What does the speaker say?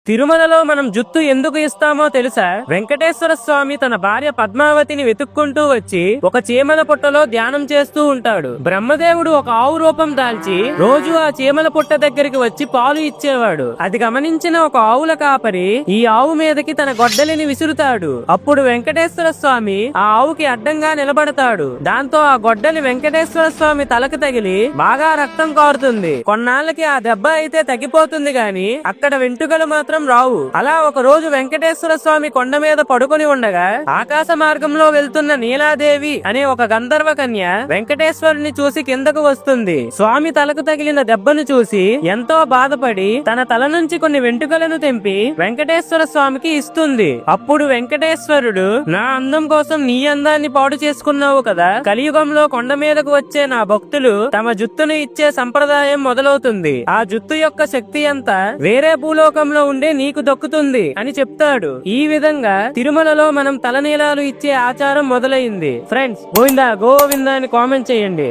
తిరుమలలో మనం జుత్తు ఎందుకు ఇస్తామో తెలుసా? వెంకటేశ్వర స్వామి తన భార్య పద్మావతిని వెతుక్కుంటూ వచ్చి ఒక చీమల పుట్టలో ధ్యానం చేస్తూ ఉంటాడు. బ్రహ్మదేవుడు ఒక ఆవు రూపం దాల్చి రోజు ఆ చీమల పుట్ట దగ్గరికి వచ్చి పాలు ఇచ్చేవాడు. అది గమనించిన ఒక ఆవుల కాపరి ఈ ఆవు మీదకి తన గొడ్డలిని విసురుతాడు. అప్పుడు వెంకటేశ్వర స్వామి ఆ ఆవుకి అడ్డంగా నిలబడతాడు. దాంతో ఆ గొడ్డలి వెంకటేశ్వర స్వామి తలకు తగిలి బాగా రక్తం కారుతుంది. కొన్నాళ్ళకి ఆ దెబ్బ అయితే తగ్గిపోతుంది గాని అక్కడ వెంట్రుకలు మాత్రం రావు. అలా ఒక రోజు వెంకటేశ్వర స్వామి కొండ మీద పడుకొని ఉండగా ఆకాశ మార్గంలో వెళ్తున్న నీలాదేవి అనే ఒక గంధర్వ కన్య వెంకటేశ్వరుని చూసి కిందకు వస్తుంది. స్వామి తలకు తగిలిన దెబ్బను చూసి ఎంతో బాధపడి తన తల నుంచి కొన్ని వెంట్రుకలను తెంపి వెంకటేశ్వర స్వామికి ఇస్తుంది. అప్పుడు వెంకటేశ్వరుడు, నా అందం కోసం నీ అందాన్ని పాడు చేసుకున్నావు కదా, కలియుగంలో కొండ మీదకు వచ్చే నా భక్తులు తమ జుత్తును ఇచ్చే సంప్రదాయం మొదలవుతుంది. ఆ జుత్తు యొక్క శక్తి అంతా వేరే భూలోకంలో ఉండే నీకు దక్కుతుంది అని చెప్తాడు. ఈ విధంగా తిరుమలలో మనం తలనీలాలు ఇచ్చే ఆచారం మొదలైంది. ఫ్రెండ్స్, గోవిందా గోవిందా అని కామెంట్ చేయండి.